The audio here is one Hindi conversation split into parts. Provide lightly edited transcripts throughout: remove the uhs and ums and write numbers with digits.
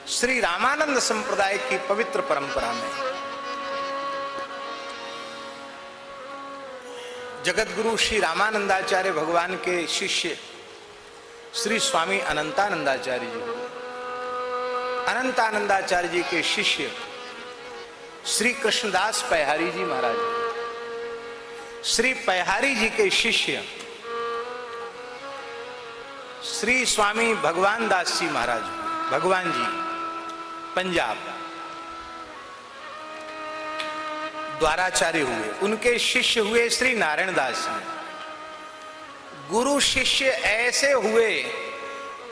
श्री रामानंद संप्रदाय की पवित्र परंपरा में जगत गुरु श्री रामानंदाचार्य भगवान के शिष्य श्री स्वामी अनंतानंदाचार्य जी, अनंतानंदाचार्य जी के शिष्य श्री कृष्णदास पैहारी जी महाराज, श्री पैहारी जी के शिष्य श्री स्वामी भगवान दास जी महाराज, भगवान जी पंजाब द्वाराचार्य हुए। उनके शिष्य हुए श्री नारायण दास जी। गुरु शिष्य ऐसे हुए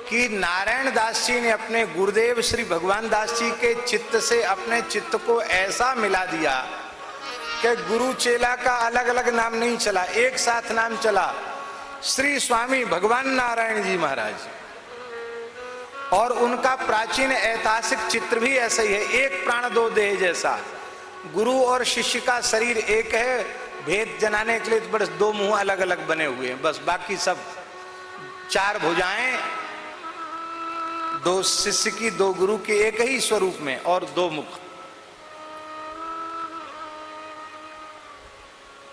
कि नारायण दास जी ने अपने गुरुदेव श्री भगवान दास जी के चित्त से अपने चित्त को ऐसा मिला दिया कि गुरु चेला का अलग अलग नाम नहीं चला, एक साथ नाम चला, श्री स्वामी भगवान नारायण जी महाराज। और उनका प्राचीन ऐतिहासिक चित्र भी ऐसा ही है, एक प्राण दो देह जैसा। गुरु और शिष्य का शरीर एक है, भेद जनाने के लिए तो बस दो मुंह अलग अलग बने हुए हैं, बस बाकी सब चार भुजाएं, दो शिष्य की दो गुरु के एक ही स्वरूप में और दो मुख।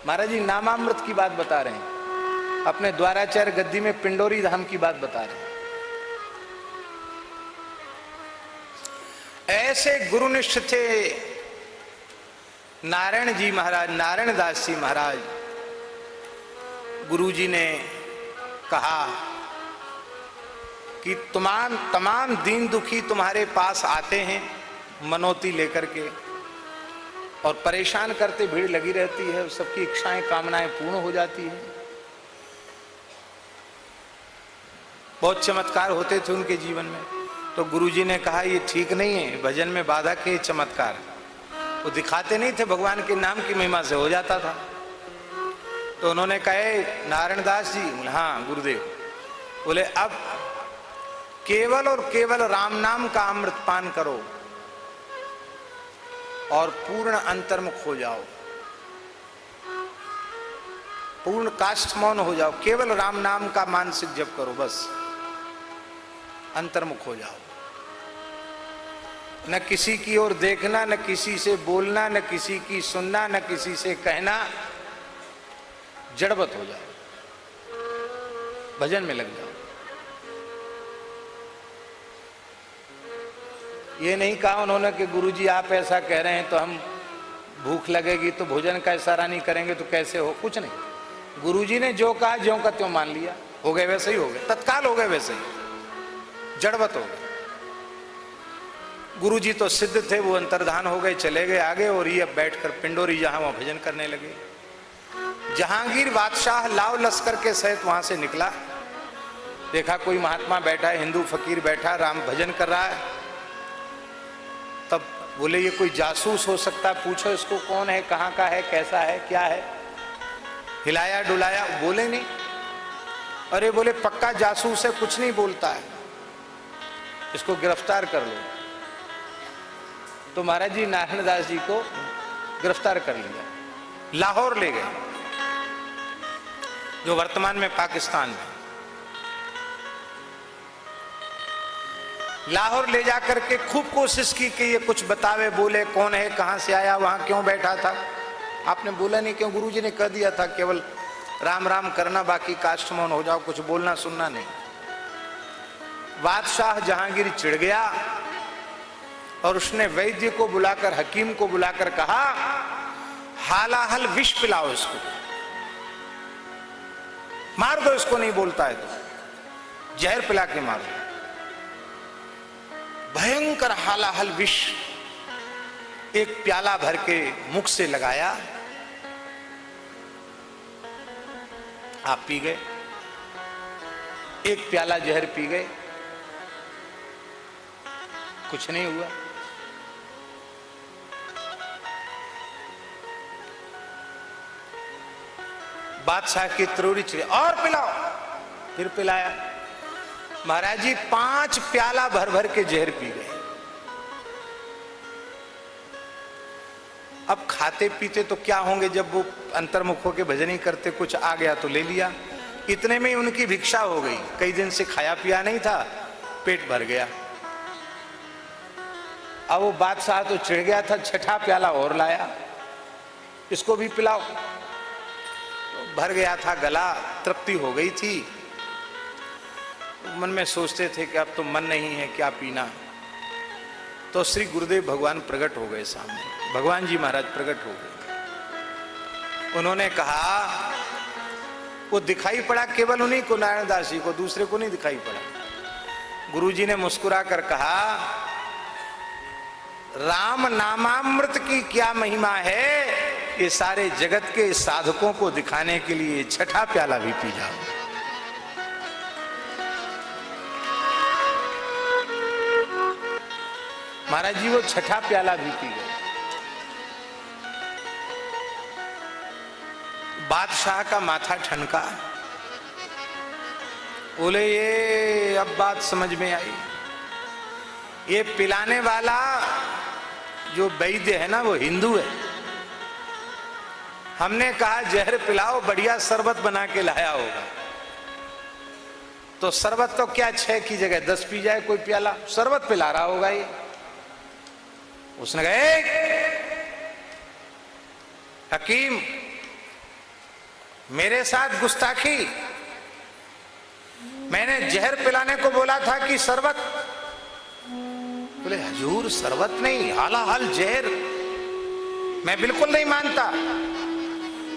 महाराज जी नामामृत की बात बता रहे हैं, अपने द्वाराचार्य गद्दी में पिंडोरी धाम की बात बता रहे हैं। ऐसे गुरुनिष्ठ थे नारायण जी महाराज, नारायण दास जी महाराज। गुरु जी ने कहा कि तमाम दीन दुखी तुम्हारे पास आते हैं मनोती लेकर के और परेशान करते, भीड़ लगी रहती है, सबकी इच्छाएं कामनाएं पूर्ण हो जाती है। बहुत चमत्कार होते थे उनके जीवन में। तो गुरुजी ने कहा ये ठीक नहीं है, भजन में बाधा के चमत्कार वो दिखाते नहीं थे, भगवान के नाम की महिमा से हो जाता था। तो उन्होंने कहे नारायण दास जी, हाँ गुरुदेव, बोले अब केवल और केवल राम नाम का अमृत पान करो और पूर्ण अंतर्मुख हो जाओ, पूर्ण काष्ठ मौन हो जाओ, केवल राम नाम का मानसिक जप करो, बस अंतर्मुख हो जाओ। न किसी की ओर देखना, न किसी से बोलना, न किसी की सुनना, न किसी से कहना, जड़वत हो जाओ, भजन में लग जाओ। ये नहीं कहा उन्होंने कि गुरुजी आप ऐसा कह रहे हैं तो हम भूख लगेगी तो भोजन का इशारा नहीं करेंगे तो कैसे हो, कुछ नहीं। गुरुजी ने जो कहा ज्यों का त्यों मान लिया, हो गए वैसे ही हो गए, तत्काल हो गए वैसे ही, जड़वत हो गए। गुरुजी तो सिद्ध थे, वो अंतर्धान हो गए, चले गए आगे, और ये अब बैठकर पिंडोरी जहां वहां भजन करने लगे। जहांगीर बादशाह लाव लश्कर के सहित वहां से निकला, देखा कोई महात्मा बैठा है, हिंदू फकीर बैठा, राम भजन कर रहा है। तब बोले ये कोई जासूस हो सकता है, पूछो इसको कौन है, कहाँ का है, कैसा है, क्या है। हिलाया डुलाया, बोले नहीं। अरे बोले पक्का जासूस है, कुछ नहीं बोलता है, इसको गिरफ्तार कर लो। तो महाराज जी नारायण दास जी को गिरफ्तार कर लिया, लाहौर ले गए, जो वर्तमान में पाकिस्तान में। लाहौर ले जाकर के खूब कोशिश की कि ये कुछ बतावे, बोले कौन है, कहां से आया, वहां क्यों बैठा था। आपने बोला नहीं क्यों? गुरुजी ने कह दिया था केवल राम राम करना, बाकी काष्ठ मौन हो जाओ, कुछ बोलना सुनना नहीं। बादशाह जहांगीर चिढ़ गया और उसने वैद्य को बुलाकर, हकीम को बुलाकर कहा हालाहल विष पिलाओ इसको, मार दो इसको, नहीं बोलता है तो जहर पिला के मार दो। भयंकर हालाहल विष एक प्याला भर के मुख से लगाया, आप पी गए, एक प्याला जहर पी गए, कुछ नहीं हुआ। बादशाह की त्रोड़ी चिड़ी, और पिलाओ, फिर पिलाया। महाराज जी 5 प्याला भर भर के जहर पी गए। अब खाते पीते तो क्या होंगे, जब वो अंतर्मुख होके भजन ही करते, कुछ आ गया तो ले लिया, इतने में ही उनकी भिक्षा हो गई। कई दिन से खाया पिया नहीं था, पेट भर गया। अब वो बादशाह तो चिढ़ गया था, छठा प्याला और लाया, इसको भी पिलाओ। तो भर गया था गला, तृप्ति हो गई थी। मन में सोचते थे कि अब तो मन नहीं है, क्या पीना। तो श्री गुरुदेव भगवान प्रकट हो गए सामने। भगवान जी महाराज प्रकट हो गए। उन्होंने कहा, वो दिखाई पड़ा केवल उन्हीं को, नारायण दास जी को, दूसरे को नहीं दिखाई पड़ा। गुरुजी ने मुस्कुरा कर कहा, राम नामामृत की क्या महिमा है, ये सारे जगत के साधकों को दिखाने के लिए छठा प्याला भी पी जाओ। महाराज जी वो छठा प्याला भी पी गए। बादशाह का माथा ठनका। बोले, ये अब बात समझ में आई। ये पिलाने वाला जो वैद्य है ना, वो हिंदू है। हमने कहा जहर पिलाओ, बढ़िया शरबत बना के लाया होगा। तो शरबत तो क्या 6 की जगह 10 पी जाए कोई प्याला, शरबत पिला रहा होगा ये। उसने कहा, हकीम मेरे साथ गुस्ताखी, मैंने जहर पिलाने को बोला था कि शरबत। बोले, हजूर शरबत नहीं, हालाहाल जहर। मैं बिल्कुल नहीं मानता।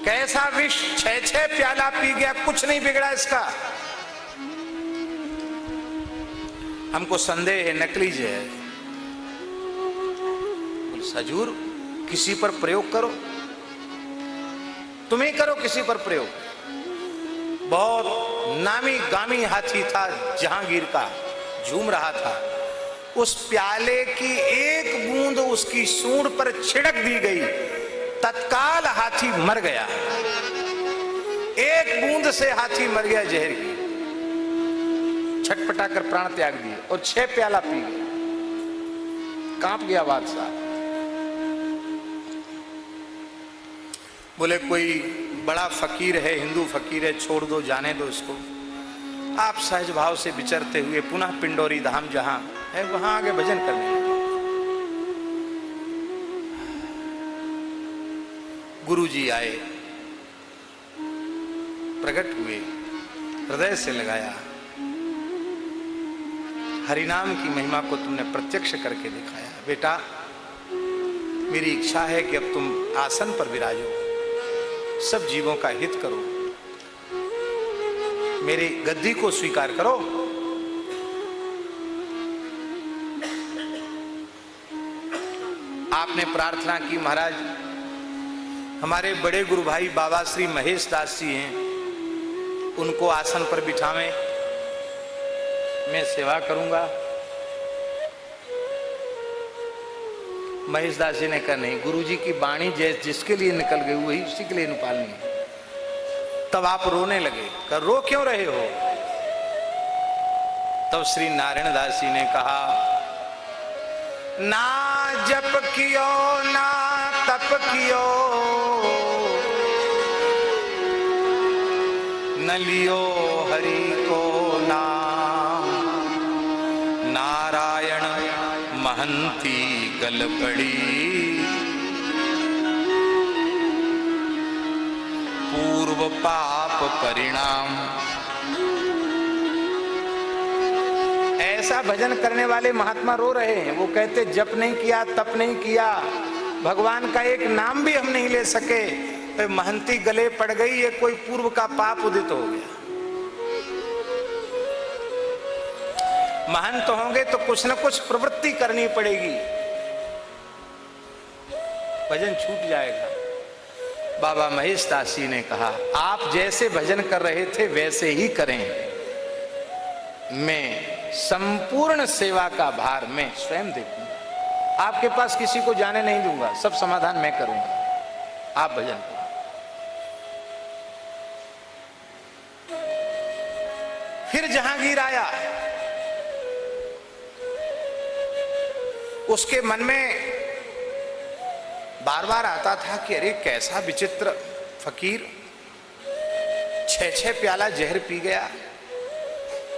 कैसा विष, 6 प्याला पी गया, कुछ नहीं बिगड़ा इसका। हमको संदेह है नकली जहर। हजूर किसी पर प्रयोग करो, तुम ही करो किसी पर प्रयोग। बहुत नामी गामी हाथी था जहांगीर का, झूम रहा था। उस प्याले की एक बूंद उसकी सूंड पर छिड़क दी गई, तत्काल हाथी मर गया। एक बूंद से हाथी मर गया जहर की। छटपटा कर प्राण त्याग दिए और 6 प्याला पी गया। कांप गया बादशाह। बोले, कोई बड़ा फकीर है, हिंदू फकीर है, छोड़ दो, जाने दो इसको। आप सहज भाव से विचरते हुए पुनः पिंडोरी धाम जहां है वहां आगे भजन करने लगे। गुरु जी आए, प्रकट हुए, हृदय से लगाया। हरिनाम की महिमा को तुमने प्रत्यक्ष करके दिखाया। बेटा, मेरी इच्छा है कि अब तुम आसन पर विराजो, सब जीवों का हित करो, मेरी गद्दी को स्वीकार करो। आपने प्रार्थना की, महाराज हमारे बड़े गुरु भाई बाबा श्री महेश दास जी हैं, उनको आसन पर बिठावें, मैं सेवा करूंगा। महेश दास जी ने कहा, नहीं, गुरुजी की वाणी जिसके लिए निकल गई वही उसी के लिए निकालनी है। तब आप रोने लगे। कर रो क्यों रहे हो? तब श्री नारायण दास जी ने कहा, ना जप कियो ना तप कियो, न लियो हरि को नाम, नारायण महंती गल पड़ी, पूर्व पाप परिणाम। ऐसा भजन करने वाले महात्मा रो रहे हैं। वो कहते, जप नहीं किया, तप नहीं किया, भगवान का एक नाम भी हम नहीं ले सके, तो महंती गले पड़ गई, ये कोई पूर्व का पाप उदित हो गया। महंत होंगे तो कुछ न कुछ प्रवृत्ति करनी पड़ेगी, भजन छूट जाएगा। बाबा महेश दास जी ने कहा, आप जैसे भजन कर रहे थे वैसे ही करें, मैं संपूर्ण सेवा का भार मैं स्वयं देखूंगा, आपके पास किसी को जाने नहीं दूंगा, सब समाधान मैं करूंगा, आप भजन करो। फिर जहांगीर आया, उसके मन में बार बार आता था कि अरे कैसा विचित्र फकीर, 6 प्याला जहर पी गया।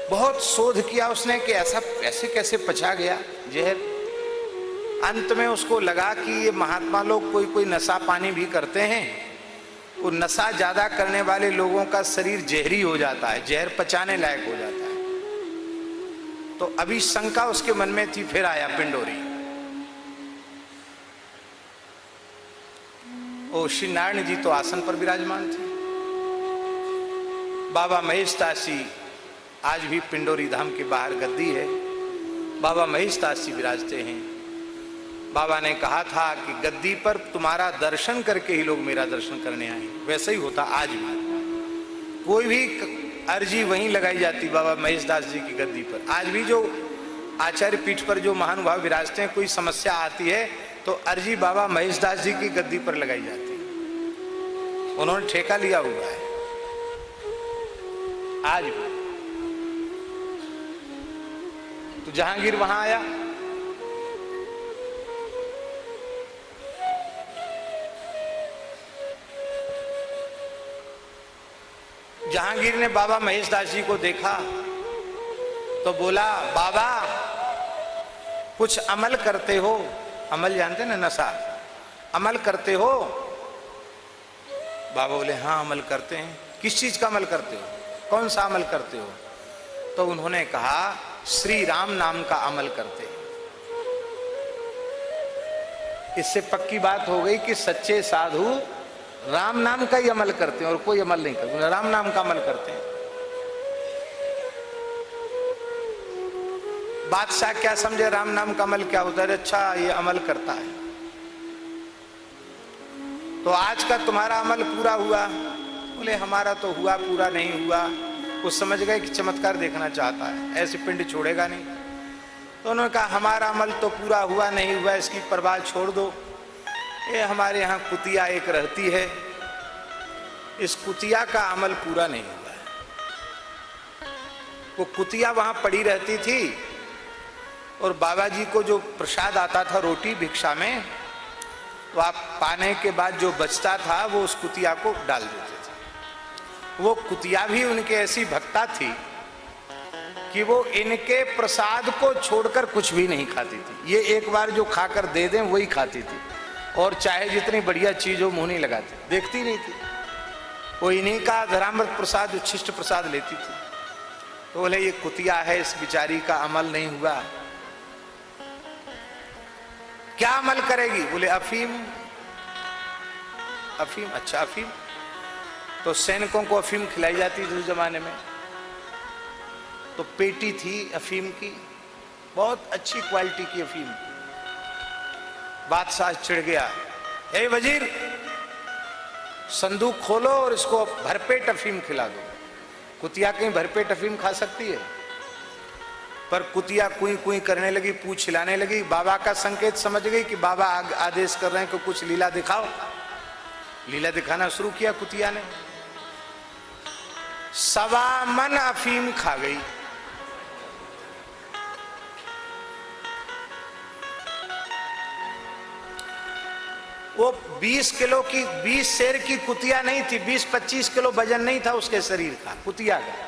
बहुत शोध किया उसने कि ऐसे कैसे पचा गया जहर। अंत में उसको लगा कि ये महात्मा लोग कोई नशा पानी भी करते हैं, वो नशा ज्यादा करने वाले लोगों का शरीर जहरी हो जाता है, जहर पचाने लायक हो जाता है। तो अभी शंका उसके मन में थी, फिर आया पिंडोरी। ओ श्री नारायण जी तो आसन पर विराजमान थे। बाबा महेशदास जी, आज भी पिंडोरी धाम के बाहर गद्दी है, बाबा महेशदास जी विराजते हैं। बाबा ने कहा था कि गद्दी पर तुम्हारा दर्शन करके ही लोग मेरा दर्शन करने आए। वैसे ही होता आज भी, कोई भी अर्जी वहीं लगाई जाती बाबा महेशदास जी की गद्दी पर। आज भी जो आचार्य पीठ पर जो महानुभाव विराजते हैं, कोई समस्या आती है तो अर्जी बाबा महेशदास जी की गद्दी पर लगाई जाती है। उन्होंने ठेका लिया हुआ है आज भी। तो जहांगीर वहां आया, जहांगीर ने बाबा महेशदास जी को देखा तो बोला, बाबा कुछ अमल करते हो? अमल जानते ना, नशा, अमल करते हो? बाबा बोले, हाँ अमल करते हैं। किस चीज का अमल करते हो? कौन सा अमल करते हो? तो उन्होंने कहा, श्री राम नाम का अमल करते हैं। इससे पक्की बात हो गई कि सच्चे साधु राम नाम का ही अमल करते हैं और कोई अमल नहीं करते, राम नाम का अमल करते हैं। बादशाह क्या समझे राम नाम का अमल क्या होता है? अच्छा ये अमल करता है, तो आज का तुम्हारा अमल पूरा हुआ? बोले हमारा तो हुआ, पूरा नहीं हुआ। वो समझ गए कि चमत्कार देखना चाहता है, ऐसे पिंड छोड़ेगा नहीं। तो उन्होंने कहा, हमारा अमल तो पूरा हुआ नहीं हुआ, इसकी परवाह छोड़ दो। ये हमारे यहाँ कुतिया एक रहती है, इस कुतिया का अमल पूरा नहीं हुआ है। वो कुतिया वहां पड़ी रहती थी और बाबा जी को जो प्रसाद आता था रोटी भिक्षा में, तो आप पाने के बाद जो बचता था वो उस कुतिया को डाल देते थे। वो कुतिया भी उनके ऐसी भक्ता थी कि वो इनके प्रसाद को छोड़कर कुछ भी नहीं खाती थी। ये एक बार जो खाकर दे दें वही खाती थी, और चाहे जितनी बढ़िया चीज हो मुंह नहीं लगाती, देखती नहीं थी। वो इन्हीं का धरामृत प्रसाद, उच्छिष्ट प्रसाद लेती थी। तो बोले ये कुतिया है, इस बिचारी का अमल नहीं हुआ। क्या अमल करेगी? बोले अफीम। अफीम? अच्छा अफीम। तो सैनिकों को अफीम खिलाई जाती थी उस जमाने में। तो पेटी थी अफीम की, बहुत अच्छी क्वालिटी की अफीम। बादशाह चिढ़ गया, ए वजीर संदूक खोलो और इसको भरपेट अफीम खिला दो। कुतिया कहीं भरपेट अफीम खा सकती है? पर कुतिया कुई कुई करने लगी, पूछ हिलाने लगी। बाबा का संकेत समझ गई कि बाबा आदेश कर रहे हैं कि कुछ लीला दिखाओ। लीला दिखाना शुरू किया कुतिया ने। 1.25 मन अफीम खा गई। वो 20 किलो की, 20 शेर की कुतिया नहीं थी, 20-25 किलो वजन नहीं था उसके शरीर का, कुतिया का।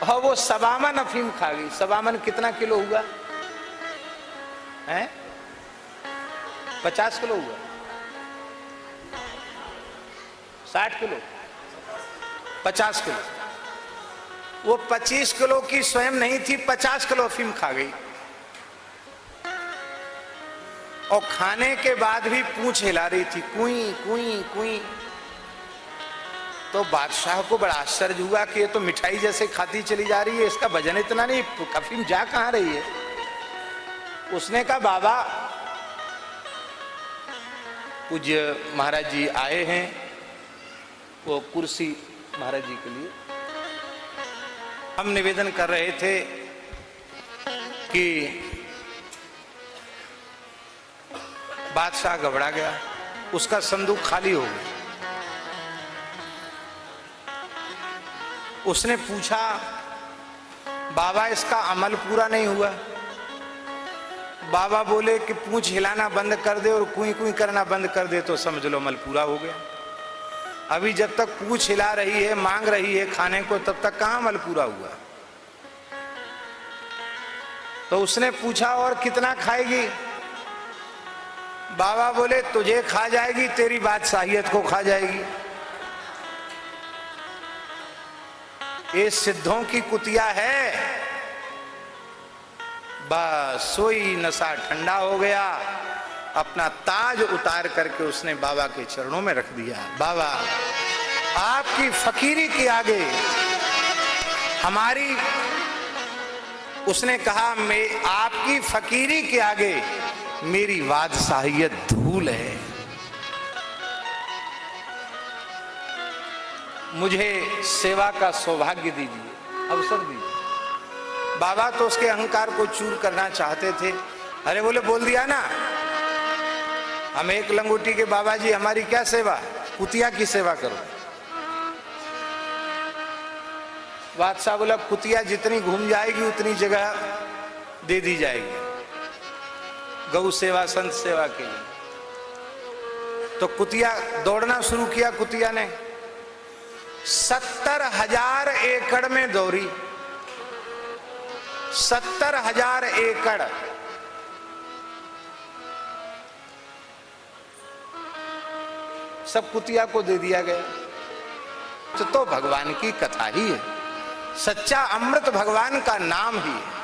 और वो 1.25 मन अफीम खा गई। 1.25 मन कितना किलो हुआ है? 50 किलो हुआ, 60 किलो, 50 किलो। वो 25 किलो की स्वयं नहीं थी, 50 किलो अफीम खा गई। और खाने के बाद भी पूंछ हिला रही थी, कुई कुई कुई। तो बादशाह को बड़ा आश्चर्य हुआ कि ये तो मिठाई जैसे खाती चली जा रही है, इसका वजन इतना नहीं, अफीम जा कहां रही है? उसने कहा, बाबा पूज्य महाराज जी आए हैं, वो कुर्सी महाराज जी के लिए हम निवेदन कर रहे थे कि बादशाह घबरा गया, उसका संदूक खाली हो गया। उसने पूछा, बाबा इसका अमल पूरा नहीं हुआ? बाबा बोले कि पूंछ हिलाना बंद कर दे और कुई कुई करना बंद कर दे तो समझ लो अमल पूरा हो गया। अभी जब तक पूछ हिला रही है, मांग रही है खाने को, तब तक कहां मल पूरा हुआ। तो उसने पूछा और कितना खाएगी? बाबा बोले तुझे खा जाएगी, तेरी बादशाहियत को खा जाएगी। ये सिद्धों की कुतिया है। बस सोई नशा ठंडा हो गया, अपना ताज उतार करके उसने बाबा के चरणों में रख दिया। बाबा आपकी फकीरी के आगे हमारी, उसने कहा मैं आपकी फकीरी के आगे मेरी बादशाहियत धूल है, मुझे सेवा का सौभाग्य दीजिए, अवसर दीजिए। बाबा तो उसके अहंकार को चूर करना चाहते थे। अरे बोले बोल दिया ना, हम एक लंगोटी के बाबा जी, हमारी क्या सेवा, कुतिया की सेवा करो। बादशाह बोला कुतिया जितनी घूम जाएगी उतनी जगह दे दी जाएगी गौ सेवा, संत सेवा के लिए। तो कुतिया दौड़ना शुरू किया। कुतिया ने 70,000 एकड़ में दौड़ी, 70,000 एकड़। सब कुतिया को दे दिया गया। तो भगवान की कथा ही है, सच्चा अमृत भगवान का नाम ही है।